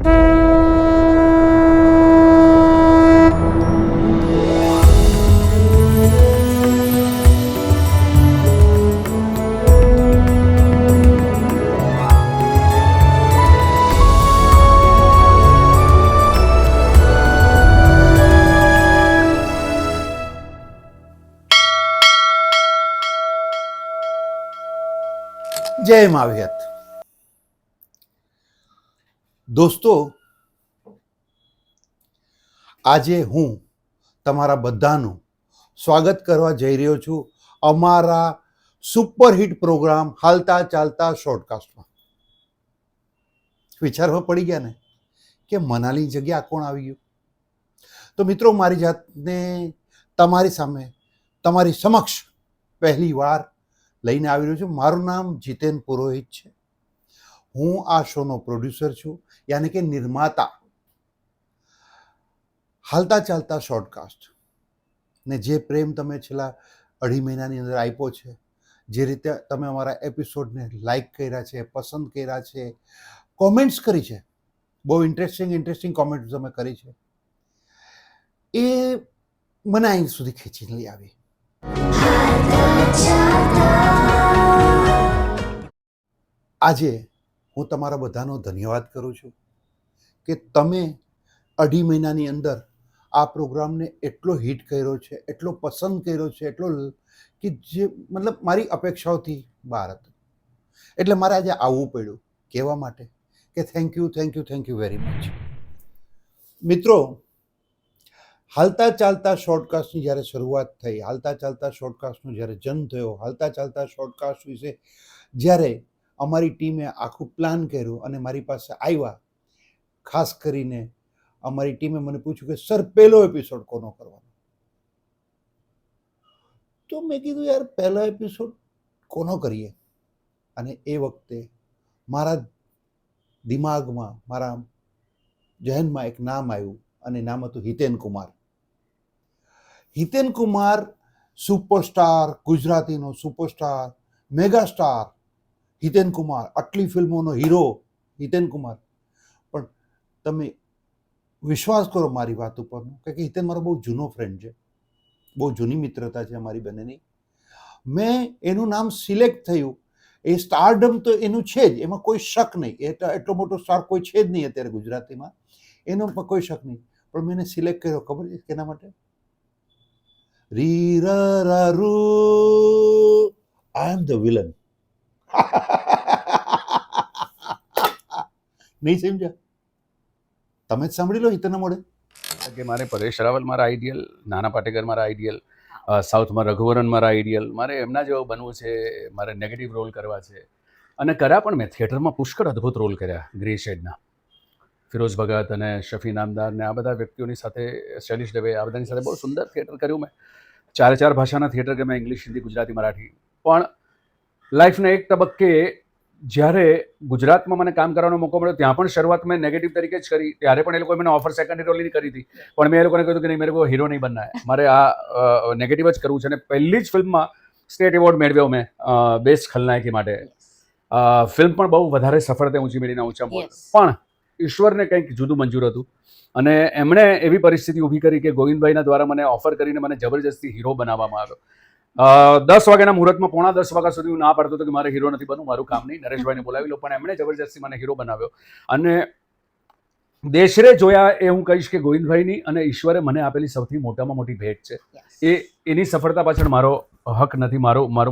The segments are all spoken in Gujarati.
જય માવિયત. દોસ્તો, આજે હું તમારા બધાનું સ્વાગત કરવા જઈ રહ્યો છું અમારા સુપરહિટ પ્રોગ્રામ હાલતા ચાલતા શોર્ટકાસ્ટમાં. વિચારવા પડી ગયા ને કે મનાલી જગ્યા કોણ આવી ગયું? તો મિત્રો, મારી જાતને તમારી સામે, તમારી સમક્ષ પહેલી વાર લઈને આવી રહ્યો છું. મારું નામ જીતેન પુરોહિત છે. હું આ શોનો પ્રોડ્યુસર છું, યાની કે નિર્માતા. હાલતા ચાલતા શોર્ટકાસ્ટ ને જે પ્રેમ તમે છેલ્લા 2.5 મહિનાની અંદર આપ્યો છે, જે રીતે તમે અમારા એપિસોડને લાઈક કર્યા છે, પસંદ કર્યા છે, કોમેન્ટ્સ કરી છે, બહુ ઇન્ટરેસ્ટિંગ કોમેન્ટ્સ તમે કરી છે, એ મને અહીં સુધી ખેંચીને લઈ આવી. આજે હું તમારા બધાનો ધન્યવાદ કરું છું કે તમે 2.5 મહિનાની અંદર આ પ્રોગ્રામને એટલો હિટ કર્યો છે, એટલો પસંદ કર્યો છે, એટલો કે જે મતલબ મારી અપેક્ષાઓથી બહાર હતું. એટલે મારે આજે આવવું પડ્યું કહેવા માટે કે થેન્ક યુ વેરી મચ. મિત્રો, હાલતા ચાલતા શોર્ટકાસ્ટની જ્યારે શરૂઆત થઈ, હાલતા ચાલતા શોર્ટકાસ્ટનો જ્યારે જન્મ થયો, હાલતા ચાલતા શોર્ટકાસ્ટ વિશે જ્યારે અમારી ટીમે આખું પ્લાન કર્યું અને મારી પાસે આવ્યા, ખાસ કરીને અમારી ટીમે મને પૂછ્યું કે સર, પહેલો એપિસોડ કોનો કરવાનો? તો મેં કીધું યાર, પહેલો એપિસોડ કોનો કરીએ? અને એ વખતે મારા દિમાગમાં, મારા જહનમાં એક નામ આવ્યું અને નામ હતું હિતેન કુમાર. હિતેન કુમાર સુપરસ્ટાર, ગુજરાતીનો સુપરસ્ટાર, મેગાસ્ટાર હિતેન કુમાર, આટલી ફિલ્મોનો હીરો હિતેન કુમાર. પણ તમે વિશ્વાસ કરો મારી વાત ઉપરનો કે હિતેન મારો બહુ જૂનો ફ્રેન્ડ છે, બહુ જૂની મિત્રતા છે અમારી બંનેની. મેં એનું નામ સિલેક્ટ થયું, એ સ્ટારડમ તો એનું છે જ, એમાં કોઈ શક નહીં. એટલો મોટો સ્ટાર કોઈ છે જ નહીં અત્યારે ગુજરાતીમાં, એનો પણ કોઈ શક નહીં. પણ મેં એને સિલેક્ટ કર્યો, ખબર છે કેના માટે? રી રા રૂ, આઈ એમ ધ વિલન. નહીં સમજ્યા? તમે જ સાંભળી લો હિતેનના મોઢે કે મારે પરેશ રાવલ મારા આઈડિયલ, નાના પાટેકર મારા આઈડિયલ, સાઉથમાં રઘુવરન મારા આઈડિયલ, મારે એમના જેવો બનવું છે, મારે નેગેટિવ રોલ કરવા છે. અને કર્યા પણ મેં થિયેટરમાં પુષ્કળ અદ્ભુત રોલ કર્યા. ગ્રે શેડના ફિરોઝ ભગત અને શફી નામદાર ને આ બધા વ્યક્તિઓની સાથે, શૈલેષ દવે, આ બધાની સાથે બહુ સુંદર થિયેટર કર્યું મેં. 4 ભાષાના થિયેટર કે મેં, ઇંગ્લિશ, હિન્દી, ગુજરાતી, મરાઠી. પણ લાઈફના એક તબક્કે જ્યારે ગુજરાતમાં મને કામ કરવાનો મોકો મળ્યો, ત્યાં પણ શરૂઆત મેં નેગેટિવ તરીકે જ કરી. ત્યારે પણ એ લોકોએ મને ઓફર સેકન્ડરી રોલની કરી હતી, પણ મેં એ લોકોને કહ્યું કે નહીં, મેરે કો હીરો નહીં બનના હે, મારે આ નેગેટિવ જ કરવું છે. અને પહેલી જ ફિલ્મમાં સ્ટેટ એવોર્ડ મેળવ્યો મેં બેસ્ટ ખલનાયકી માટે. ફિલ્મ પણ બહુ વધારે સફળ થઈ, ઊંચી મેળીના ઊંચા મોલ. પણ ઈશ્વરને કંઈક જુદું મંજૂર હતું અને એમણે એવી પરિસ્થિતિ ઊભી કરી કે ગોવિંદભાઈના દ્વારા મને ઓફર કરીને મને જબરજસ્તી હીરો બનાવવામાં આવ્યો. 10 વાગ્યાના મુહૂર્તમાં 9:45 વાગ્યા સુધી હું ના પાડતો હતો કે મારે હીરો નથી બનવું, મારું કામ નહીં, નરેશભાઈને બોલાવી લો. પણ એમણે જબરજસ્તી મને હીરો બનાવ્યો. અને દેશરે જોયા એ હું કહીશ કે ગોવિંદભાઈની અને ઈશ્વરે મને આપેલી સૌથી મોટામાં મોટી ભેટ છે. એની સફળતા પાછળ મારો હક નથી,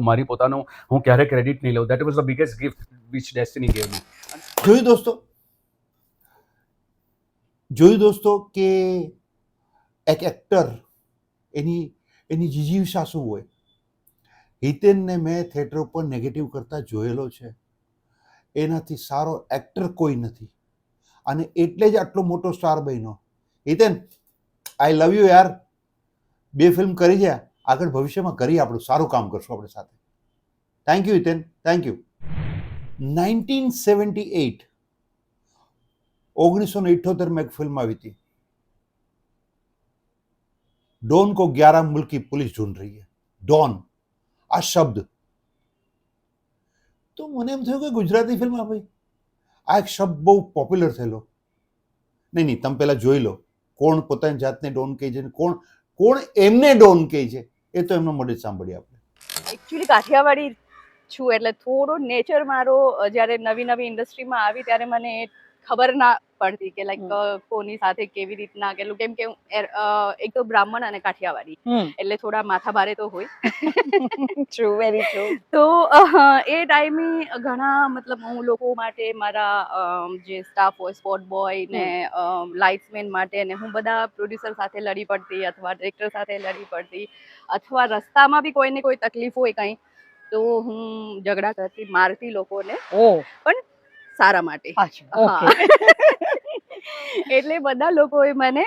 મારી પોતાનું હું ક્યારે ક્રેડિટ નહીં લઉં. That was the biggest gift which destiny gave મી. જોયું દોસ્તો કે એક એક્ટર એની જીજીવિષા શું હોય. હિતેનને મેં થિયેટર ઉપર નેગેટિવ કરતા જોયેલો છે. એનાથી સારો એક્ટર કોઈ નથી અને એટલે જ આટલો મોટો સ્ટાર બન્યો. હિતેન, આઈ લવ યુ યાર. 2 ફિલ્મ કરી છે, આગળ ભવિષ્યમાં કરી, આપણું સારું કામ કરશું આપણે સાથે. Thank you Hiten, thank you. 1978 1978 એક ફિલ્મ આવી હતી, ડોન કો 11 મુલ્ક કી પુલિસ ઢૂંઢ રહી હૈ. ડોન, આ શબ્દ તો મને એમ થયું કે ગુજરાતી ફિલ્મ, ભાઈ આ એક શબ્દ બહુ પોપ્યુલર થયેલો. નહીં તમે પહેલાં જોઈ લો કોણ પોતાની જાતને ડોન કહે છે ને કોણ એમને ડોન કહે છે, એ તો એમનો મોઢે જ સાંભળીએ આપણે. એકચ્યુઅલી કાઠિયાવાડી છું એટલે થોડો નેચર મારો જ્યારે નવી ઇન્ડસ્ટ્રીમાં આવી ત્યારે મને ખબર ના પડતી કે લાઈક કોની સાથે કેવી રીતના કેટલું, કેમ કે એક તો બ્રાહ્મણ અને કાઠિયાવાડી એટલે થોડા માથા ભારે તો હોય. True, very true. તો એ ટાઈમે ઘણા મતલબ હું લોકો માટે મારા જે સ્ટાફ હોય સ્પોટ બોય ને લાઇટ્સમેન માટે ને હું બધા પ્રોડ્યુસર સાથે લડી પડતી અથવા ડિરેક્ટર સાથે લડી પડતી અથવા રસ્તામાં બી કોઈને કોઈ તકલીફ હોય કંઈ તો હું ઝઘડા કરતી, મારતી લોકોને, પણ સારા માટે. એટલે બધા લોકોએ મને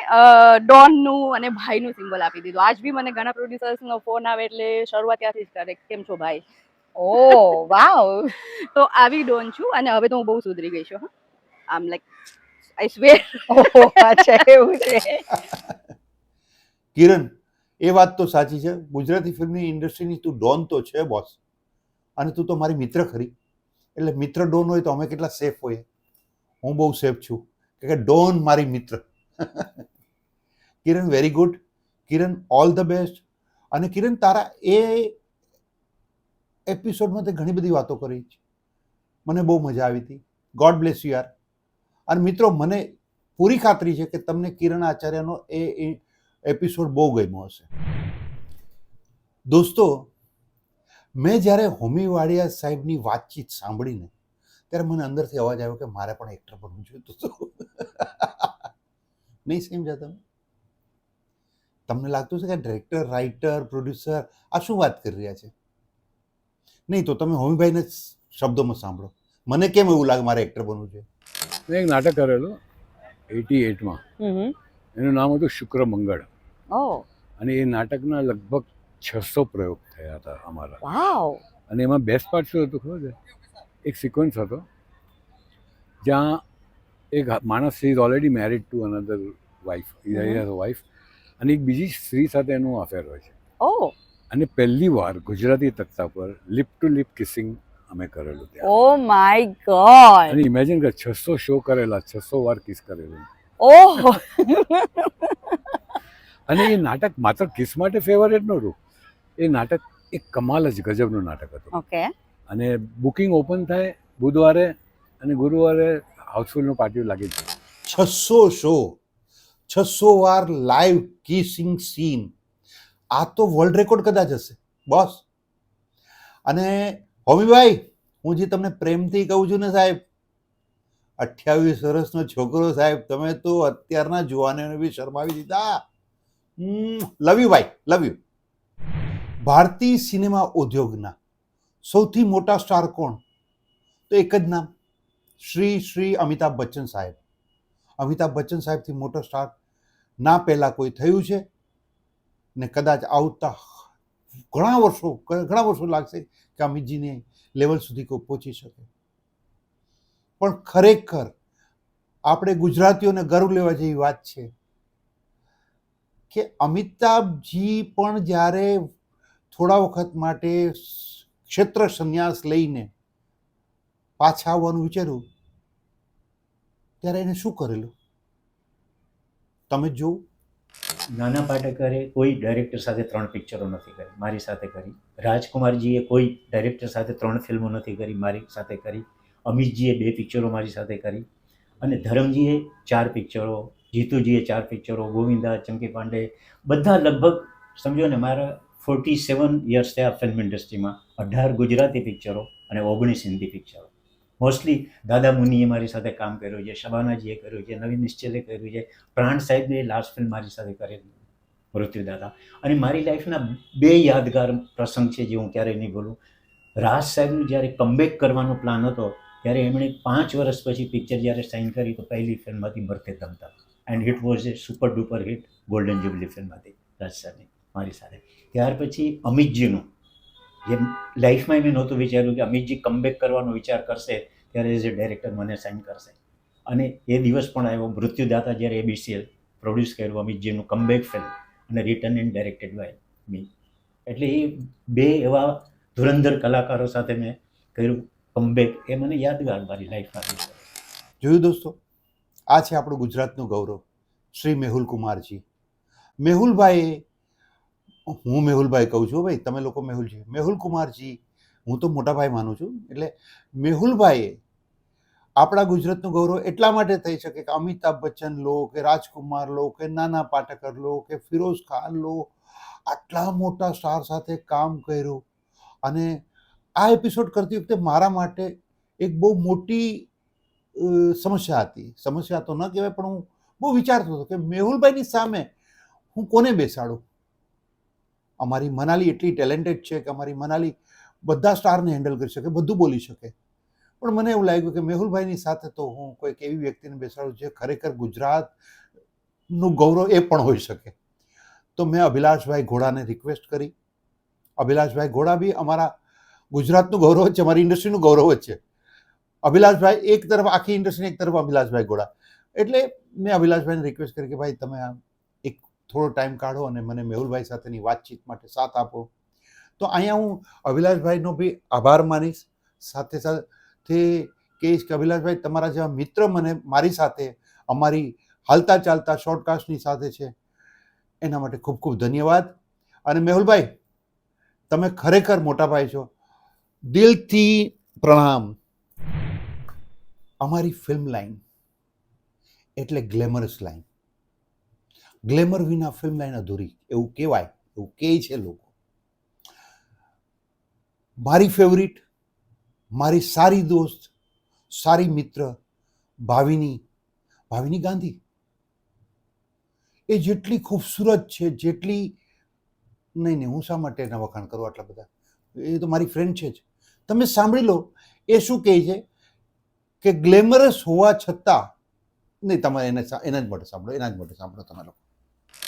ડોનનું અને ભાઈનું સિમ્બોલ આપી દીધું. આજ બી મને ઘણા પ્રોડ્યુસર્સનો ફોન આવે એટલે શરૂઆત ત્યાંથી જ કરે, કેમ છો ભાઈ? ઓ વાવ. તો આવી ડોન છું અને હવે તો હું બહુ સુધરી ગઈ છું. આમ લાઈક આઈ સ્વેર. અચ્છા, એવું છે. કિરણ, એ વાત તો સાચી છે. ગુજરાતી ફિલ્મની ઇન્ડસ્ટ્રીની તું ડોન તો છે બોસ, અને તું તો મારી મિત્ર ખરી. એટલે મિત્ર ડોન હોય તો અમે કેટલા સેફ હોઈએ. હું બહુ સેફ છું કે ડોન મારી મિત્ર. Kiran, very good. Kiran, all the best. અને કિરણ, તારા એ એપિસોડમાં તે ઘણી બધી વાતો કરી છે, મને બહુ મજા આવી હતી. ગોડ બ્લેસ યુ યાર. અને મિત્રો, મને પૂરી ખાતરી છે કે તમને કિરણ આચાર્યનો એ એપિસોડ બહુ ગમ્યો હશે. દોસ્તો, મેં જ્યારે હોમી વાડિયા સાહેબની વાતચીત સાંભળીને ત્યારે મને અંદરથી અવાજ આવ્યો કે મારે પણ એક્ટર બનવું જોઈએ. નહીં સમજ્યા તમે? તમને લાગતું છે કે ડિરેક્ટર, રાઇટર, પ્રોડ્યુસર આ શું વાત કરી રહ્યા છે? નહીં તો તમે હોમીભાઈને શબ્દોમાં સાંભળો. મને કેમ એવું લાગે મારે એક્ટર બનવું છે? મેં એક નાટક કરેલું 88માં. એનું નામ હતું શુક્ર મંગળ. અને એ નાટકના લગભગ 600 પ્રયોગ થયા હતા અમારા. વાવ. અને એમાં બેસ્ટ પાર્ટ શું હતું ખબર છે? એક સિક્વન્સ હતો જ્યાં એક માણસ is already married to another wife અને એક બીજી સ્ત્રી સાથે એનું અફેર હોય છે. અને પહેલી વાર ગુજરાતી તખ્તા પર લિપ ટુ લિપ કિસિંગ અમે કરેલું ત્યાં. Oh my God. અને ઇમેજિન કર, 600 શો કરેલા, 600 વાર કિસ કરેલું. ઓહ. અને એ નાટક માત્ર કિસ માટે ફેવરેટ નહોતું. એ નાટક એક કમાલ જ ગજબનું નાટક હતું. ઓકે. અને બુકિંગ ઓપન થાય બુધવારે અને ગુરુવારે હાઉસફુલનું પાર્ટી લાગી જાય. 600 શો, 600 વાર લાઈવ કિસિંગ સીન. આ તો વર્લ્ડ રેકોર્ડ કદાચ હશે બોસ. અને હોમીભાઈ, હું જે તમને પ્રેમથી કહું છું ને સાહેબ, 28 વર્ષનો છોકરો સાહેબ, તમે તો અત્યારના જુવાનોને બી શરમાવી દીધા. લવ યુ ભાઈ, લવ યુ. ભારતીય સિનેમા ઉદ્યોગના સૌથી મોટા સ્ટાર કોણ? તો એક જ નામ, શ્રી અમિતાભ બચ્ચન સાહેબ. અમિતાભ બચ્ચન સાહેબથી મોટો સ્ટાર ના પહેલાં કોઈ થયું છે ને કદાચ આવતા ઘણા વર્ષો લાગશે કે અમિતજીને લેવલ સુધી કોઈ પહોંચી શકે. પણ ખરેખર આપણે ગુજરાતીઓને ગર્વ લેવા જેવી વાત છે કે અમિતાભજી પણ જ્યારે થોડા વખત માટે ક્ષેત્ર સંન્યાસ લઈને પાછા આવવાનું વિચાર્યું ત્યારે એને શું કરેલું તમે જોવું. નાના પાટેકરે કોઈ ડાયરેક્ટર સાથે 3 પિક્ચરો નથી કરી, મારી સાથે કરી. રાજકુમારજીએ કોઈ ડાયરેક્ટર સાથે 3 ફિલ્મો નથી કરી, મારી સાથે કરી. અમિતજીએ 2 પિક્ચરો મારી સાથે કરી. અને ધરમજીએ 4 પિક્ચરો, જીતુજીએ 4 પિક્ચરો, ગોવિંદા, ચંકી પાંડે, બધા લગભગ સમજો ને મારા 47 યર્સ થયા ફિલ્મ ઇન્ડસ્ટ્રીમાં. 18 ગુજરાતી પિક્ચરો અને 19 હિન્દી પિક્ચરો. મોસ્ટલી દાદા મુનીએ મારી સાથે કામ કર્યું છે, શબાનાજીએ કર્યું છે, નવીન નિશ્ચલે કર્યું છે, પ્રાણ સાહેબે લાસ્ટ ફિલ્મ મારી સાથે કરેલી મૃત્યુદાતા. અને મારી લાઈફના 2 યાદગાર પ્રસંગ છે જે હું ક્યારેય નહીં ભૂલું. રાજ સાહેબનું જ્યારે કમબેક કરવાનો પ્લાન હતો ત્યારે એમણે 5 વર્ષ પછી પિક્ચર જ્યારે સાઇન કરી તો પહેલી ફિલ્મ હતી બરતે દમતા. And it was a super duper hit golden jubilee film હતી રાજ સાહેબની મારી સાથે. ત્યાર પછી અમિતજીનું, જે લાઈફમાં મેં નહોતું વિચાર્યું કે અમિતજી કમબેક કરવાનો વિચાર કરશે ત્યારે એઝ એ ડાયરેક્ટર મને સાઇન કરશે. અને એ દિવસ પણ આવ્યો. મૃત્યુદાતા જ્યારે ABCL પ્રોડ્યુસ કર્યું અમિતજીનું કમબેક ફિલ્મ અને written and directed by me. એટલે એ 2 એવા ધુરંધર કલાકારો સાથે મેં કર્યું કમબેક. એ મને યાદગાર મારી લાઈફમાં. જોયું દોસ્તો, આ છે આપણું ગુજરાતનું ગૌરવ, શ્રી મેહુલ કુમારજી. મેહુલભાઈ, હું મેહુલભાઈ કહું છું ભાઈ, તમે લોકો મેહુલજી. મેહુલ કુમારજી હું તો મોટા ભાઈ માનું છું. એટલે મેહુલભાઈએ આપણા ગુજરાતનું ગૌરવ એટલા માટે થઈ શકે કે અમિતાભ બચ્ચન લો કે રાજકુમાર લો કે નાના પાટેકર લો કે ફિરોઝ ખાન લો, આટલા મોટા સ્ટાર સાથે કામ કર્યું. અને આ એપિસોડ કરતી વખતે મારા માટે એક બહુ મોટી સમસ્યા હતી. સમસ્યા તો ન કહેવાય, પણ હું બહુ વિચારતો હતો કે મેહુલભાઈની સામે હું કોને બેસાડું. અમારી મનાલી એટલી ટેલેન્ટેડ છે કે અમારી મનાલી બધા સ્ટારને હેન્ડલ કરી શકે, બધું બોલી શકે. પણ મને એવું લાગ્યું કે મેહુલભાઈની સાથે તો હું કોઈક એવી વ્યક્તિને બેસાડું જે ખરેખર ગુજરાતનું ગૌરવ એ પણ હોઈ શકે. તો મેં અભિલાષભાઈ ઘોડાને રિક્વેસ્ટ કરી. અભિલાષભાઈ ઘોડા બી અમારા ગુજરાતનું ગૌરવ જ છે, અમારી ઇન્ડસ્ટ્રીનું ગૌરવ જ છે. અભિલાષભાઈ એક તરફ આખી ઇન્ડસ્ટ્રીની, એક તરફ અભિલાષભાઈ ઘોડા. એટલે મેં અભિલાષભાઈને રિક્વેસ્ટ કરી કે ભાઈ તમે એક થોડો ટાઈમ કાઢો અને મને મેહુલભાઈ સાથેની વાતચીત માટે સાથ આપો. તો અહીંયા હું અભિલાષભાઈનો બી આભાર માનીશ. સાથે સાથે કહીશ કે અભિલાષભાઈ તમારા જેવા મિત્ર મને મારી સાથે અમારી હાલતા ચાલતા શોર્ટકાસ્ટની સાથે છે, એના માટે ખૂબ ખૂબ ધન્યવાદ. અને મેહુલભાઈ તમે ખરેખર મોટા ભાઈ છો, દિલથી પ્રણામ. અમારી ફિલ્મ લાઈન એટલે ગ્લેમરસ લાઈન. ગ્લેમર વિના ફિલ્મ લાઈન અધૂરી એવું કહેવાય, એવું કહે છે લોકો. મારી ફેવરિટ, મારી સારી દોસ્ત, સારી મિત્ર ભાવિની ગાંધી એ જેટલી ખૂબસૂરત છે, જેટલી નહીં હું શા માટે એના વખાણ કરું આટલા બધા, એ તો મારી ફ્રેન્ડ છે જ. તમે સાંભળી લો એ શું કહે છે કે ગ્લેમરસ હોવા છતાં, નહીં તમે એના જ માટે સાંભળો તમે લોકો.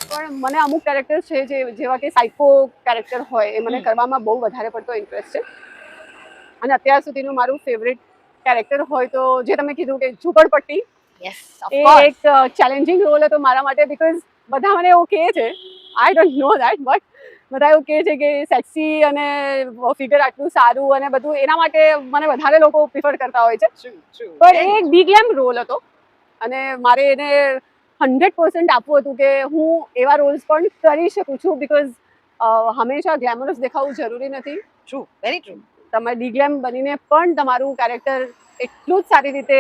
પણ મને અમુક કેરેક્ટર છે જેવા કે સાયકો કેરેક્ટર હોય એ મને કરવામાં બહુ વધારે પડતો ઇન્ટરેસ્ટ છે. અને અત્યાર સુધીનું મારું ફેવરેટ કેરેક્ટર હોય તો જે તમે કીધું કે ઝૂંપડપટ્ટી, યસ એ એક ચેલેન્જિંગ રોલ હતો મારા માટે. બીકોઝ બધા મને એવું કહે છે, I don't know that, but બધા એવું કહે છે કે સેક્સી અને ફિગર આટલું સારું અને બધું, એના માટે મને વધારે લોકો પ્રિફર કરતા હોય છે. પણ એ એક બિગ લેમ રોલ હતો અને મારે એને 100% આપવું હતું કે હું એવા રોલ્સ પણ કરી શકું છું. બીકોઝ હંમેશા ગ્લેમરસ દેખાવું જરૂરી નથી. True, very true. તમે ડીગ્લેમ બનીને પણ તમારું કેરેક્ટર એટલું જ સારી રીતે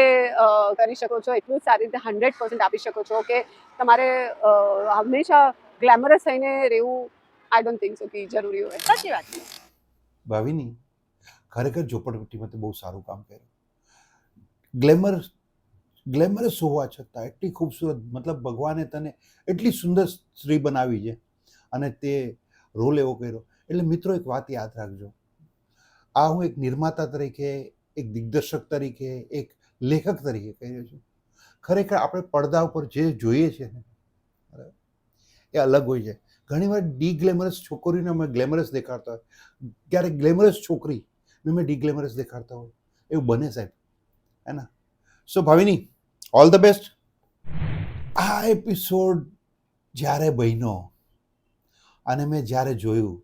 કરી શકો છો, એટલું જ સારી રીતે 100% આપી શકો છો કે તમારે હંમેશા ગ્લેમરસ થઈને રહેવું આઈ ડોન્ટ થિંક સો કે જરૂરી હોય. સાચી વાત છે. ભાવિની ખરેખર ઝોપડપટ્ટીમાં તો બહુ સારું કામ કર્યું. ગ્લેમરસ હોવા છતાં એટલી ખૂબસૂરત, મતલબ ભગવાને તને એટલી સુંદર સ્ત્રી બનાવી છે અને તે રોલ એવો કર્યો. એટલે મિત્રો એક વાત યાદ રાખજો, આ હું એક નિર્માતા તરીકે, એક દિગ્દર્શક તરીકે, એક લેખક તરીકે કહી રહ્યો છું. ખરેખર આપણે પડદા ઉપર જે જોઈએ છે ને એ અલગ હોય છે. ઘણીવાર ડીગ્લેમરસ છોકરીને અમે ગ્લેમરસ દેખાડતા હોય, ક્યારેક ગ્લેમરસ છોકરીને અમે ડીગ્લેમરસ દેખાડતા હોય, એવું બને સાહેબ, હે ને? સો ભાવિની, ઓલ ધ બેસ્ટ. આ એપિસોડ જ્યારે બન્યો અને મેં જ્યારે જોયું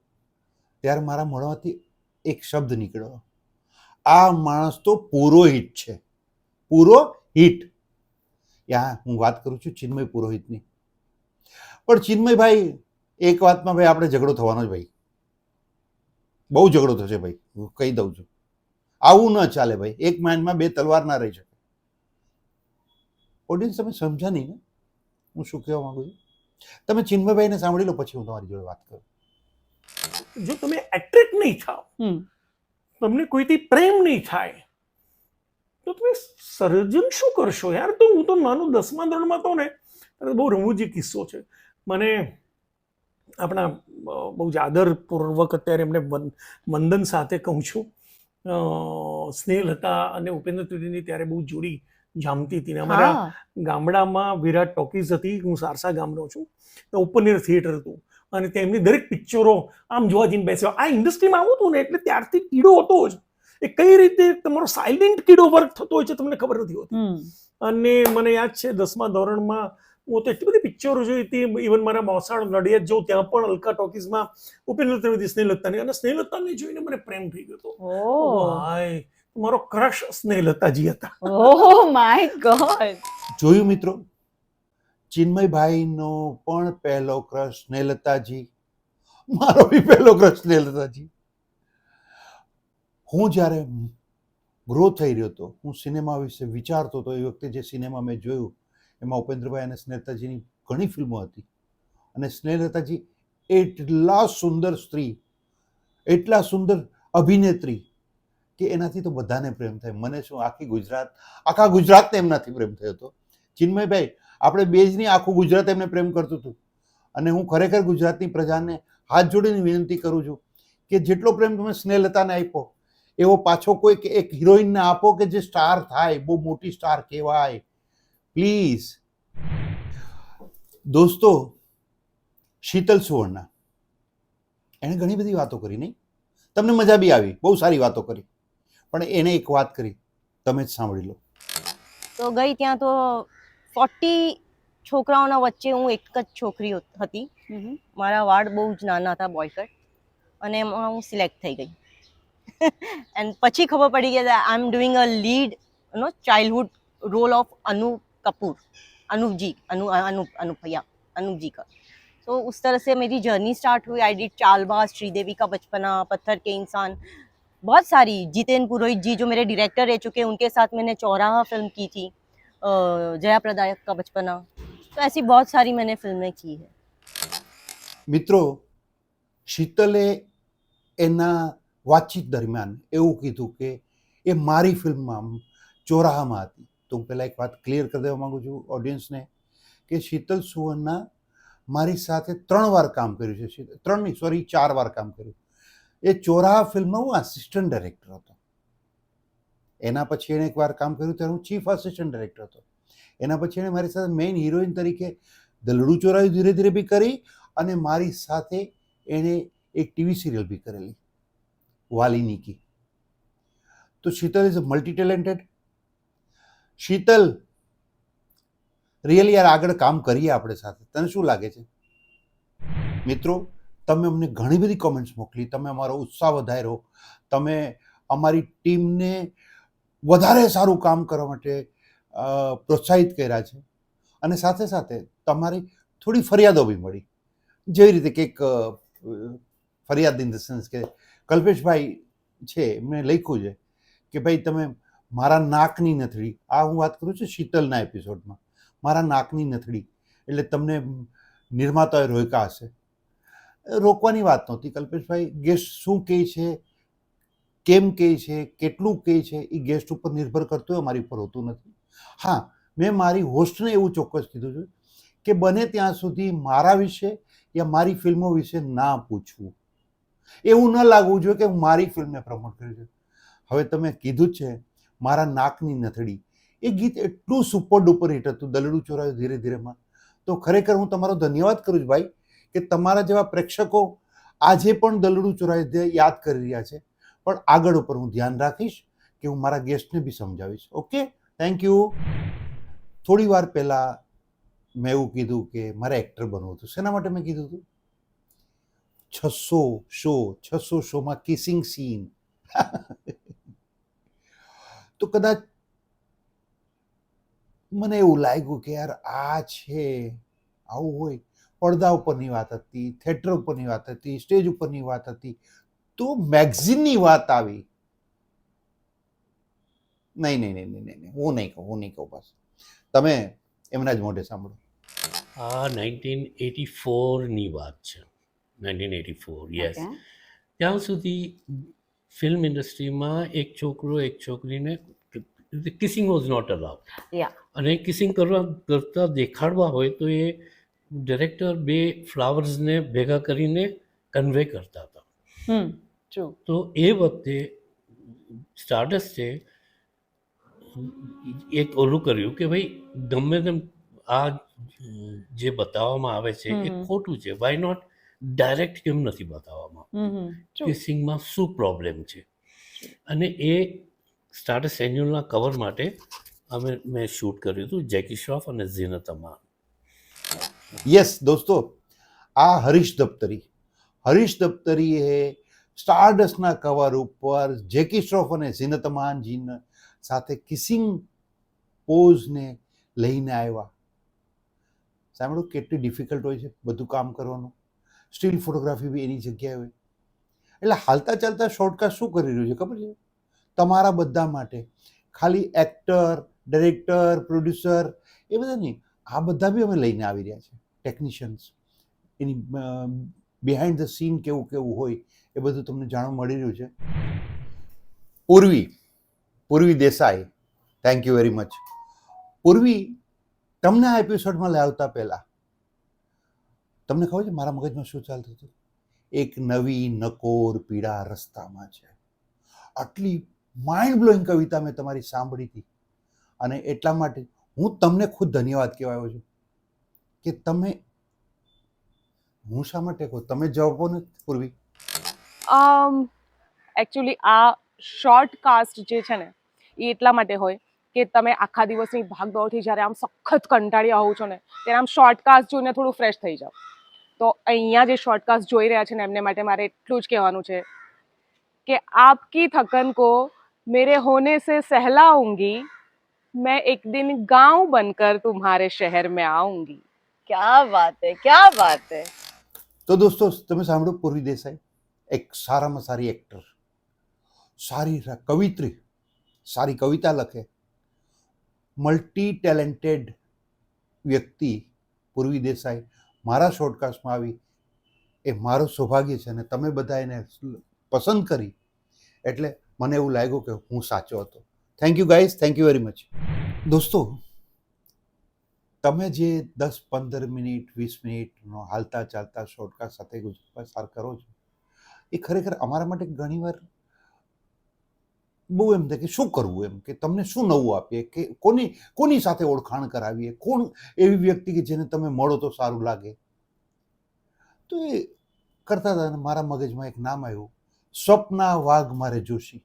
ત્યારે મારા મોઢામાંથી એક શબ્દ નીકળ્યો, આ માણસ તો પુરોહિત છે, પુરોહિત. યા હું વાત કરું છું ચિન્મય પુરોહિતની. પણ ચિન્મયભાઈ એક વાતમાં ભાઈ આપણે ઝઘડો થવાનો જ ભાઈ, બહુ ઝઘડો થશે ભાઈ, હું કહી દઉં છું. આવું ન ચાલે ભાઈ, એક માઇન્ડમાં બે તલવાર ના રહી શકે. ઓડિયન્સ તમે સમજ્યા નહીં ને હું શું કહેવા માંગુ છું? તમે ચિન્મયભાઈને સાંભળી લો, પછી હું તમારી જોડે વાત કરું. જો તમે એટ્રેક્ટ નહીં થાવ, તમને કોઈથી પ્રેમ નહીં થાય, તો તમે સર્જન શું કરશો યાર? તો હું તો નાનું 10મા ધોરણમાં તો ને, બહુ રમૂજી કિસ્સો છે. મને આપણા બહુ જ આદરપૂર્વક અત્યારે એમને વંદન સાથે કહું છું, સ્નેહલતા અને ઉપેન્દ્ર ત્રિવેદીની ત્યારે બહુ જોડી જામતી હતી. અમારા ગામડામાં વિરાટ ટોકીઝ હતી, હું સારસા ગામનો છું, ઓપન એર થિયેટર હતું અને તેમની દરેક પિક્ચરો આમ જોવા જઈને બેસ્યો. આ ઇન્ડસ્ટ્રીમાં આવું હતું ને એટલે ત્યારથી કીડો હતો જ. એ કઈ રીતે તમારો સાયલેન્ટ કીડો વર્ક થતો હોય છે તમને ખબર નથી હોતી. અને મને યાદ છે 10મા ધોરણમાં હું તો એટલી બધી પિક્ચરો જોઈ હતી. ઇવન મારા મોસાળ નડિયાદ જાઉં ત્યાં પણ અલકા ટોકીઝમાં ઉપેન્દ્ર ત્રિવેદી સ્નેહલતાની, અને સ્નેહલતાને જોઈને મને પ્રેમ થઈ ગયો હતો. મારો ક્રશ સ્નેહલતાજી હતા. Oh my God. જોયું મિત્રો, ચિન્મયભાઈનો પણ પહેલો ક્રશ સ્નેહલતાજી, મારો બી પહેલો ક્રશ સ્નેહલતાજી. હું જ્યારે ગ્રો થઈ રહ્યો હતો, હું સિનેમા વિશે વિચારતો હતો, એ વખતે જે સિનેમા મેં જોયું એમાં ઉપેન્દ્રભાઈ અને સ્નેહલતાજીની ઘણી ફિલ્મો હતી. અને સ્નેહલતાજી એટલા સુંદર સ્ત્રી, એટલા સુંદર અભિનેત્રી કે એનાથી તો બધાને પ્રેમ થાય. મને શું, આખા ગુજરાતને એમનાથી પ્રેમ થયો હતો. ચિન્મયભાઈ, આપણે બે જ નહીં, આખું ગુજરાત એમને પ્રેમ કરતું હતું. અને હું ખરેખર ગુજરાતની પ્રજાને હાથ જોડીને વિનંતી કરું છું કે જેટલો પ્રેમ તમે સ્નેહલતાને આપ્યો એવો પાછો કોઈક એક હિરોઈનને આપો કે જે સ્ટાર થાય, બહુ મોટી સ્ટાર કહેવાય, પ્લીઝ. દોસ્તો, શીતલ સુવર્ણા, એણે ઘણી બધી વાતો કરી, નહીં? તમને મજા બી આવી, બહુ સારી વાતો કરી. પણ એણે એક વાત કરી, તમે જ સાંભળી લો. તો ગઈ ત્યાં તો 40 છોકરાઓના વચ્ચે હું એક જ છોકરી હતી. મારા વાળ બહુ જ નાના હતા, બોયકટ, અને એમાં હું સિલેક્ટ થઈ ગઈ. એન્ડ પછી ખબર પડી કે I am doing a lead childhood role of Anup Kapoor, Anup ji, Anup भैया, अनूप जी का. तो उस तरह से मेरी जर्नी स्टार्ट हुई. आई डिड चालबाज, श्रीदेवी का बचपना, पत्थर के इंसान, बहुत सारी. जितेन पुरोहित जी जो मेरे डायरेक्टर रह चुके हैं, उनके साथ मैंने चौराहा फिल्म की थी, जया प्रदायक का बचपना. तो ऐसी बहुत सारी मैंने फिल्में की है. મિત્રો, શીતલે એના વાતચીત દરમિયાન એવું કીધું કે એ મારી ફિલ્મમાં ચોરાહામાં હતી. તો હું પહેલાં એક વાત ક્લિયર કરી દેવા માગું છું ઓડિયન્સને કે શીતલ સુવર્ણા મારી સાથે 3 વાર કામ કર્યું છે. 3 નહીં, સોરી, 4 વાર કામ કર્યું. એ ચોરાહા ફિલ્મમાં હું આસિસ્ટન્ટ ડાયરેક્ટર હતો. એના પછી એણે એકવાર કામ કર્યું ત્યારે હું ચીફ આસિસ્ટન્ટ ડાયરેક્ટર હતો. એના પછી એણે મારી સાથે મેઇન હિરોઈન તરીકે દલડું ચોરાયું ધીરે ધીરે બી કરી, અને મારી સાથે એણે એક ટીવી સિરિયલ બી કરેલી, વાલી નીકી. તો Sheetal is a multi talented. Sheetal, really યાર, આગળ કામ કરીએ આપણે સાથે. તને શું લાગે છે? મિત્રો, તમે અમને ઘણી બધી કોમેન્ટ્સ મોકલી, તમે અમારો ઉત્સાહ વધાર્યો, તમે અમારી ટીમને વધારે સારું કામ કરવા માટે પ્રોત્સાહિત કર્યા છે. અને સાથે સાથે તમારી થોડી ફરિયાદો બી મળી. જેવી રીતે કે ફરિયાદ ઇન ધ સેન્સ કે કલ્પેશભાઈ છે, એમણે લખ્યું છે કે ભાઈ તમે મારા નાકની નથડી, આ હું વાત કરું છું શીતલના એપિસોડમાં, મારા નાકની નથડી, એટલે તમને નિર્માતાએ રોક્યા હશે. રોકવાની વાત નહોતી કલ્પેશભાઈ. ગેસ્ટ શું કહે છે, કેમ કહે છે, કેટલું કહે છે, એ ગેસ્ટ ઉપર નિર્ભર કરતું હોય, અમારી ઉપર હોતું નથી. હા, મેં મારી હોસ્ટને એવું ચોક્કસ કીધું છે કે બને ત્યાં સુધી મારા વિશે યા મારી ફિલ્મો વિશે ના પૂછવું. એવું ન લાગવું જોઈએ કે હું મારી ફિલ્મને પ્રમોટ કરી છે. હવે તમે કીધું જ છે મારા નાકની નથડી, એ ગીત એટલું સુપર ડુપર હિટ હતું, દલડું ચોરાયું ધીરે ધીરેમાં. તો ખરેખર હું તમારો ધન્યવાદ કરું છું ભાઈ કે તમારા જેવા પ્રેક્ષકો આજે પણ દલડું ચોરાયું યાદ કરી રહ્યા છે. પણ આગળ ઉપર હું ધ્યાન રાખીશ કે હું મારા ગેસ્ટને બી સમજાવીશ. Okay, thank you. થોડી વાર પહેલાં મેં એવું કીધું કે મારે એક્ટર બનવું હતું. શેના માટે મેં કીધું હતું? 600 શોમાં કિસિંગ સીન. તો કદાચ મને એવું લાગ્યું કે યાર આ છે, આવું હોય. પડદા ઉપરની વાત હતી, થિયેટર ઉપરની વાત હતી, સ્ટેજ ઉપરની વાત હતી, તો મેગઝીનની વાત આવી. નહીં, હું નહીં કહું. બસ તમે એમના જ મોઢે સાંભળો. આ 1984ની વાત છે. 1984, યસ. ત્યાં સુધી ફિલ્મ ઇન્ડસ્ટ્રીમાં એક છોકરો એક છોકરીને કિસિંગ વોઝ નોટ અલાઉડ. અને કિસિંગ કરતા દેખાડવા હોય તો એ ડિરેક્ટર 2 ફ્લાવર્સને ભેગા કરીને કન્વે કરતા હતા. તો એ વખતે સ્ટારડસ્ટે એક ઓલું કર્યું કે ભાઈ ગમે તેમ આ જે બતાવવામાં આવે છે એ ખોટું છે, વાય નોટ ડાયરેક્ટ કેમ નથી બતાવવામાં, કિસિંગમાં શું પ્રોબ્લેમ છે. અને એ સ્ટારડસ્ટ એન્યુઅલના કવર માટે મેં શૂટ કર્યું હતું, જેકી શ્રોફ અને ઝીનત અમાન. યસ દોસ્તો, આ હરીશ દફતરીએ સ્ટારડસ્ટના કવર ઉપર જેકી શ્રોફ અને ઝીનત અમાનજી સાથે કિસિંગ પોઝને લઈને આવ્યા. સાંભળો કેટલી ડિફિકલ્ટ હોય છે બધું કામ કરવાનું. સ્ટીલ ફોટોગ્રાફી બી એની જગ્યાએ હોય. એટલે હાલતા ચાલતા શોર્ટકટ શું કરી રહ્યું છે ખબર છે? તમારા બધા માટે ખાલી એક્ટર, ડાયરેક્ટર, પ્રોડ્યુસર એ બધા નહીં, આ બધા બી અમે લઈને આવી રહ્યા છે. Technicians, any behind the scene કેવું કેવું હોય એ બધું તમને જાણવા મળી રહ્યું છે. પૂર્વી Desai, thank you very much. પૂર્વી, તમને આ એપિસોડમાં લાવતા પહેલા તમને ખબર છે મારા મગજમાં શું ચાલતું હતું? એક નવી નકોર પીડા રસ્તામાં છે. આટલી માઇન્ડ બ્લોઈંગ કવિતા મેં તમારી સાંભળી હતી અને એટલા માટે હું તમને ખુદ ધન્યવાદ કહેવા આવ્યો છું કે તમે, હું શા માટે કહું, તમે જવાબ આપો ને પૂર્વી. એકચ્યુઅલી આ શોર્ટ કાસ્ટ જે છે ને એ એટલા માટે હોય કે તમે આખા દિવસની ભાગદોડથી જ્યારે આમ સખત કંટાળ્યા હોવ છો ને ત્યારે આમ શોર્ટકાસ્ટ જોઈને થોડું ફ્રેશ થઈ જાઓ. તો અહીંયા જે શોર્ટકાસ્ટ જોઈ રહ્યા છે ને એમને માટે મારે એટલું જ કહેવાનું છે કે આપકી થકન કો મેરે હોને સે સહેલાऊंगी, मैं एक दिन गांव बनकर तुम्हारे शहर में आऊंगी. क्या बात है, क्या बात है. તો દોસ્તો તમે સાંભળો, પૂર્વી દેસાઈ એક સારામાં સારી એક્ટર, સારી કવિત્રી, સારી કવિતા લખે, મલ્ટી ટેલેન્ટેડ વ્યક્તિ પૂર્વી દેસાઈ મારા શોર્ટકાસ્ટમાં આવી એ મારું સૌભાગ્ય છે. અને તમે બધા એને પસંદ કરી એટલે મને એવું લાગ્યું કે હું સાચો હતો. Thank you guys, thank you very much. દોસ્તો, તમે જે 10-15 મિનિટ 20 મિનિટનો હાલતા ચાલતા શોર્ટકાસ્ટ સાથે પસાર કરો છો એ ખરેખર અમારા માટે ઘણીવાર બહુ એમ થાય કે શું કરવું, એમ કે તમને શું નવું આપીએ, કે કોની સાથે ઓળખાણ કરાવીએ, કોણ એવી વ્યક્તિ કે જેને તમે મળો તો સારું લાગે. તો એ કરતા હતા અને મારા મગજમાં એક નામ આવ્યું, સ્વપ્ના વાઘમારે જોશી.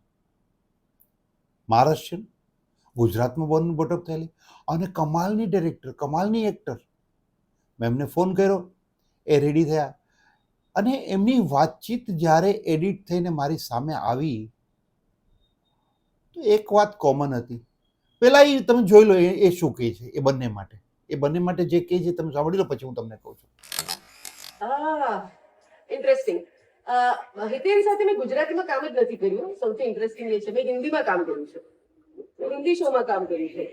મહારાષ્ટ્રીયન, ગુજરાતમાં બોર્ન બોટઅપ થયેલી અને કમાલની ડિરેક્ટર, કમાલની એક્ટર. મેં એમને ફોન કર્યો, એ રેડી થયા અને એમની વાતચીત જ્યારે એડિટ થઈને મારી સામે આવી તો એક વાત કોમન હતી. પહેલાં એ તમે જોઈ લો એ શું કહે છે એ બંને માટે જે કહે છે તમે સાંભળી લો, પછી હું તમને કહું છું. ઇન્ટરેસ્ટિંગ. હિતેન સાથે મેં ગુજરાતીમાં કામ જ નથી કર્યું. સૌથી ઇન્ટરેસ્ટિંગ એ છે મેં હિન્દીમાં કામ કર્યું છે, હિન્દી શોમાં કામ કર્યું છે.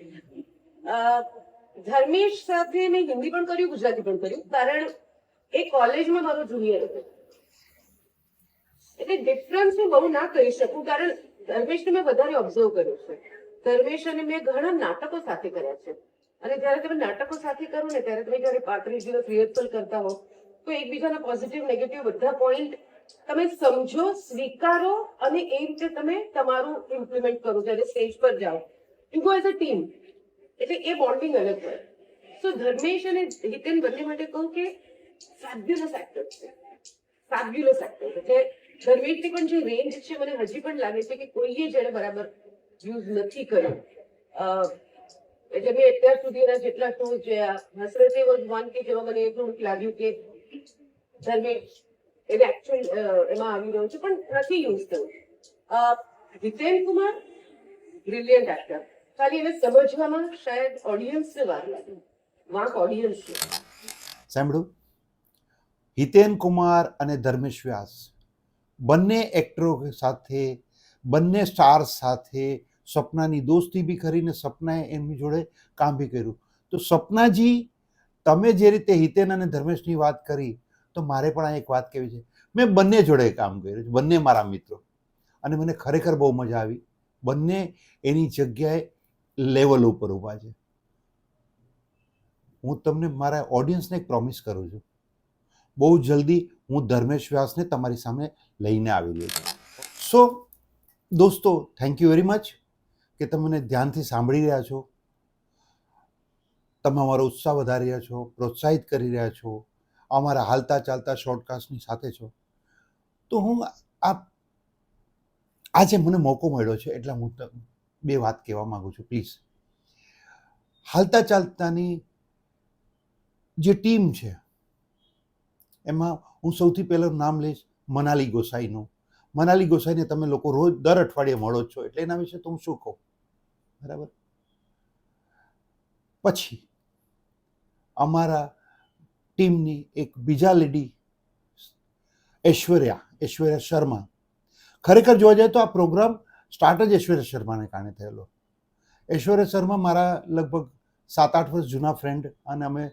ધર્મેશ સાથે મેં હિન્દી પણ કર્યું, ગુજરાતી પણ કર્યું, કારણ એ કોલેજમાં મારો જુનિયર હતો. એટલે ડિફરન્સ હું બહુ ના કહી શકું, કારણ ધર્મેશને મેં વધારે ઓબ્ઝર્વ કર્યું છે. ધર્મેશ અને મેં ઘણા નાટકો સાથે કર્યા છે અને જ્યારે તમે નાટકો સાથે કરો ને ત્યારે તમે જ્યારે 35 દિવસ રિહર્સલ કરતા હો તો એકબીજાના પોઝિટિવ નેગેટિવ બધા પોઈન્ટ તમે સમજો, સ્વીકારો અને એ રીતે તમે તમારું ઇમ્પ્લિમેન્ટ કરો. જ્યારે સ્ટેજ પર જાઓ you go as a team, એટલે એ બોન્ડિંગ અલગ હોય. સો ધર્મેશ અને હિતેન બંને માટે કહું કે ફેબ્યુલસ એક્ટર છે, ફેબ્યુલસ એક્ટર છે. ધર્મેશની પણ જે રેન્જ છે મને હજી પણ લાગે છે કે કોઈએ જેને બરાબર યુઝ નથી કર્યો. એટલે મેં અત્યાર સુધીના જેટલા શો જોયા, હસરતે વોઝ વન કે જેમાં મને એટલું લાગ્યું કે ધર્મેશ એને એકચ્યુઅલ એમાં આવી રહ્યો છે પણ નથી યુઝ થયું. હિતેન કુમાર બ્રિલિયન્ટ એક્ટર, ખાલી એને સમજવામાં શાયદ ઓડિયન્સને વાર લાગે, વાંક ઓડિયન્સ છે. સાંભળ્યું, હિતેન કુમાર અને ધર્મેશ વ્યાસ બંને એક્ટરો સાથે, બંને સ્ટાર્સ સાથે સપનાની દોસ્તી બી કરીને સપનાએ એમની જોડે કામ બી કર્યું. તો સપનાજી, તમે જે રીતે હિતેન અને ધર્મેશની વાત કરી તો મારે પણ આ એક વાત કહેવી છે. મેં બંને જોડે કામ કર્યું છે, બંને મારા મિત્રો, અને મને ખરેખર બહુ મજા આવી. બંને એની જગ્યાએ લેવલ ઉપર ઊભા છે. હું તમને મારા ઓડિયન્સને એક પ્રોમિસ કરું છું, બહુ જલ્દી હું ધર્મેશ વ્યાસને તમારી સામે લઈને આવી રહ્યો છું. સો દોસ્તો, થેન્ક યુ વેરી મચ કે તમે મને ધ્યાનથી સાંભળી રહ્યા છો, તમે અમારો ઉત્સાહ વધારી રહ્યા છો, પ્રોત્સાહિત કરી રહ્યા છો, અમારા હાલતા ચાલતા શોર્ટકાસ્ટની સાથે છો. તો હું આજે મને મોકો મળ્યો છે એટલે હું બે વાત કહેવા માગું છું. પ્લીઝ, હાલતા ચાલતાની જે ટીમ છે એમાં હું સૌથી પહેલાં નામ લઈશ મનાલી ગોસાઈનું. મનાલી ગોસાઈને તમે લોકો રોજ દર અઠવાડિયે મળો જ છો એટલે એના વિશે તો હું શું કહું, બરાબર. પછી અમારા ટીમની એક બીજા લેડી ઐશ્વર્યા શર્મા, ખરેખર જોવા જાય તો આ પ્રોગ્રામ સ્ટાર્ટ જ ઐશ્વર્યા શર્માને કારણે થયેલો. ઐશ્વર્યા શર્મા મારા લગભગ 7-8 વર્ષ જૂના ફ્રેન્ડ, અને અમે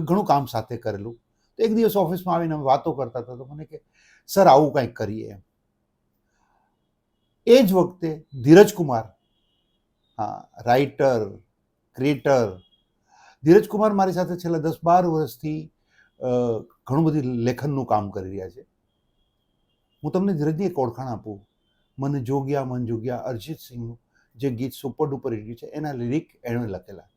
ઘણું કામ સાથે કરેલું. તો એક દિવસ ઓફિસમાં આવીને અમે વાતો કરતા હતા, તો મને કે સર આવું કંઈક કરીએ એમ. એ જ વખતે ધીરજ કુમાર, રાઇટર, ક્રિએટર, ધીરજ કુમાર મારી સાથે છેલ્લા 10-12 વર્ષથી ઘણું બધી લેખનનું કામ કરી રહ્યા છે. હું તમને ધીરજની એક ઓળખાણ આપું. મન જોગ્યા અરિજીત સિંહનું જે ગીત સુપર ડુપર હિટ છે એના લિરિક એણે લખેલા.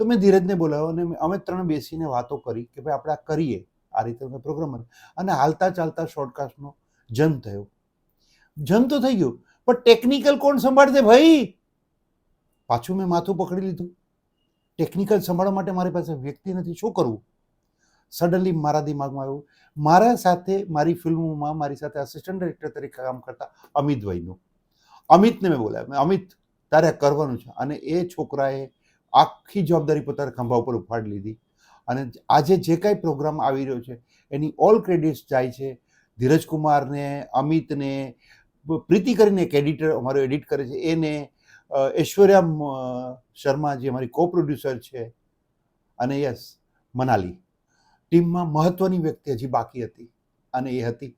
તો મેં ધીરજને બોલાવ્યો અને અમે 3 બેસીને વાતો કરી કે ભાઈ આપણે આ કરીએ, આ રીતે પ્રોગ્રામ. અને હાલતા ચાલતા શોર્ટકાસ્ટનો જન્મ થયો. જન્મ તો થઈ ગયું, પણ ટેકનિકલ કોણ સંભાળશે ભાઈ? પાછું મેં માથું પકડી લીધું. ટેકનિકલ સંભાળવા માટે મારી પાસે વ્યક્તિ નથી, શું કરવું? સડનલી મારા દિમાગમાં આવ્યું, મારા સાથે મારી ફિલ્મોમાં મારી સાથે આસિસ્ટન્ટ ડાયરેક્ટર તરીકે કામ કરતા અમિતભાઈનું. અમિતને મેં બોલાવ્યા. અમિત, તારે કરવાનું છે. અને એ છોકરાએ આખી જવાબદારી પોતાના ખંભા ઉપર ઉપાડી લીધી. અને આજે જે કાંઈ પ્રોગ્રામ આવી રહ્યો છે એની ઓલ ક્રેડિટ્સ જાય છે ધીરજ કુમારને, અમિતને, પ્રીતિ કરીને એક એડિટર અમારો એડિટ કરે છે એને, ઐશ્વર્યા શર્મા જે અમારી કો પ્રોડ્યુસર છે, અને યસ મનાલી. ટીમમાં મહત્વની વ્યક્તિ હજી બાકી હતી, અને એ હતી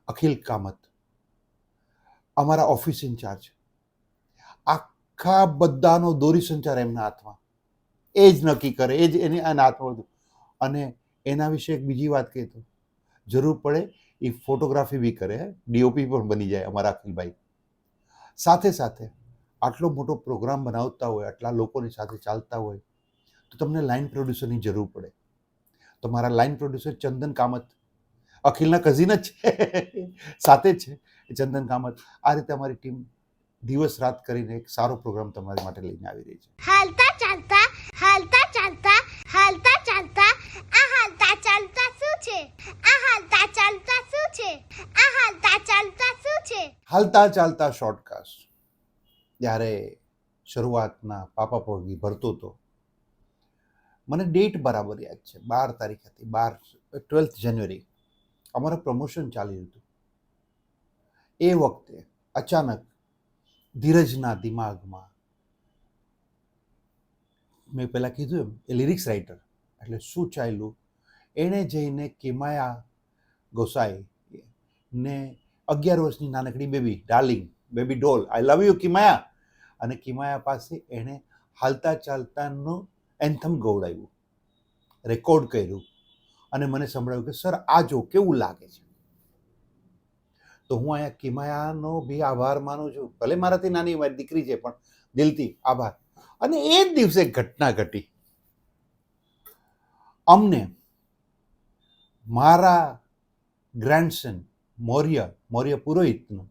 અખિલ કામત, અમારા ઓફિસ ઇન્ચાર્જ. આખા બધાનો દોરી સંચાર એમના હાથમાં, એ જ નક્કી કરે, એ જ એના હાથમાં બધું. અને એના વિશે એક બીજી વાત કહે તો જરૂર પડે એ ફોટોગ્રાફી બી કરે, ડીઓપી પણ બની જાય અમારા અખિલભાઈ. સાથે સાથે આટલો મોટો પ્રોગ્રામ બનાવતા હોય, આટલા લોકોની સાથે ચાલતા હોય, તો તમને લાઇન પ્રોડ્યુસરની જરૂર પડે. તો મારા લાઇન પ્રોડ્યુસર ચંદન કામત, અખિલના કઝિન જ છે, સાથે જ છે એ ચંદન કામત. આ રીતે અમારી ટીમ દિવસ રાત કરીને એક સારો પ્રોગ્રામ તમારી માટે લઈને આવી રહી છે. હાલતા ચાલતા આ હાલતા ચાલતા શું છે? આ હાલતા ચાલતા શું છે? આ હાલતા ચાલતા શું છે? હાલતા ચાલતા શોર્ટકાસ્ટ જ્યારે શરૂઆતના પાપા પગી ભરતો હતો, મને ડેટ બરાબર યાદ છે, 12 તારીખ હતી, 12th જાન્યુઆરી. અમારું પ્રમોશન ચાલી રહ્યું હતું. એ વખતે અચાનક ધીરજના દિમાગમાં, મેં પહેલાં કીધું એમ, એ લિરિક્સ રાઇટર એટલે શું ચાલ્યું, એણે જઈને કિમાયા ગોસાઈ ને 11 વર્ષની નાનકડી baby, darling, baby doll, I love you Kimaya, અને કિમાયા પાસે એણે હાલતા ચાલતાનું એન્થમ ગવડાવ્યું, રેકોર્ડ કર્યું, અને મને સંભળાવ્યું કે સર આ જો કેવું લાગે છે. તો હું અહીંયા કિમાયાનો બી આભાર માનું છું. ભલે મારાથી નાની મારી દીકરી છે, પણ દિલથી આભાર. અને એ જ દિવસે એક ઘટના ઘટી. અમને મારા ગ્રેન્ડસન મૌર્ય પુરોહિતનું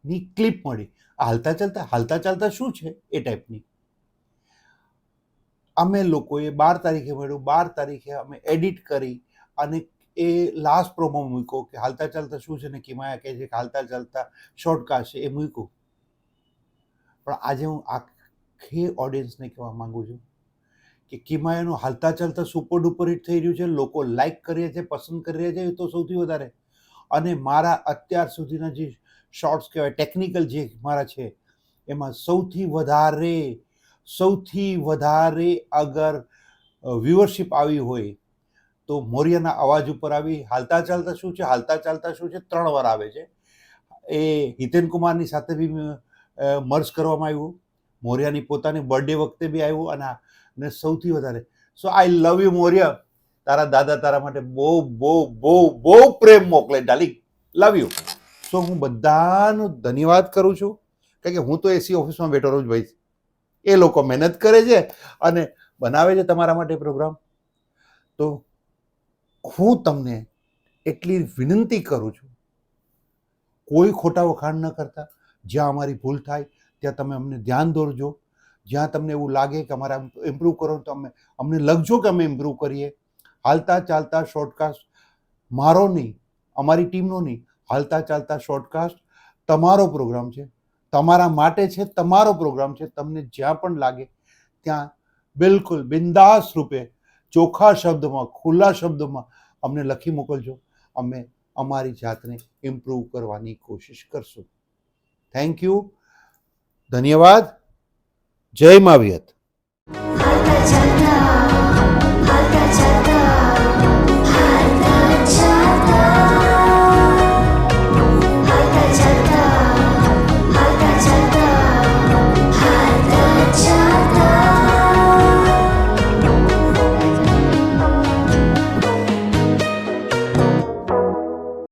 ની ક્લિપ મળી. હાલતા ચાલતા શું છે એ ટાઈપની. અમે લોકોએ 12 તારીખે મળ્યું, 12 તારીખે અમે એડિટ કરી અને એ લાસ્ટ પ્રોમો મૂક્યો કે હાલતા ચાલતા શું છે, ને કિમાયા કહે છે કે હાલતા ચાલતા શોર્ટકાસ્ટ છે, એ મૂક્યું. પણ આજે હું આખી ઓડિયન્સને કહેવા માંગુ છું કે કિમાયાનું હાલતા ચાલતા સુપર ડુપર હિટ થઈ રહ્યું છે, લોકો લાઈક કરી રહ્યા છે, પસંદ કરી રહ્યા છે, એ તો સૌથી વધારે. અને મારા અત્યાર સુધીના જે શોર્ટ્સ કહેવાય ટેકનિકલ જે મારા છે, એમાં સૌથી વધારે અગર વ્યુઅરશિપ આવી હોય તો મૌર્યના અવાજ ઉપર આવી. હાલતા ચાલતા શું છે 3 વાર આવે છે. એ હિતેન કુમારની સાથે બી મર્જ કરવામાં આવ્યું, મૌર્યાની પોતાની બર્થડે વખતે બી આવ્યું, અને સૌથી વધારે સો આઈ લવ યુ મૌર્ય. તારા દાદા તારા માટે બહુ બહુ બહુ બહુ પ્રેમ મોકલે ડાર્લિંગ, લવ યુ. સો હું બધાનો ધન્યવાદ કરું છું, કારણ કે હું તો એસી ઓફિસમાં બેઠો રહું છું ભાઈ. એ લોકો મહેનત કરે છે અને બનાવે છે તમારા માટે પ્રોગ્રામ. તો હું તમને એટલી વિનંતી કરું છું, કોઈ ખોટા વખાણ ન કરતા. જ્યાં અમારી ભૂલ થાય ત્યાં તમે અમને ધ્યાન દોરજો. જ્યાં તમને એવું લાગે કે અમારે ઇમ્પ્રૂવ કરો તો અમને લખજો કે અમે ઇમ્પ્રૂવ કરીએ. હાલતા ચાલતા શોર્ટકાસ્ટ મારો નહીં, અમારી ટીમનો નહીં, હાલતા ચાલતા શોર્ટકાસ્ટ તમારો પ્રોગ્રામ છે, તમારા માટે છે, તમારો પ્રોગ્રામ છે. તમને જ્યાં પણ લાગે ત્યાં બિલકુલ બિંદાસ રૂપે ચોખ્ખા શબ્દમાં ખુલ્લા શબ્દમાં અમને લખી મોકલજો. અમે અમારી જાતને ઇમ્પ્રૂવ કરવાની કોશિશ કરશું. થેન્ક યુ, ધન્યવાદ. જય મા વિયત.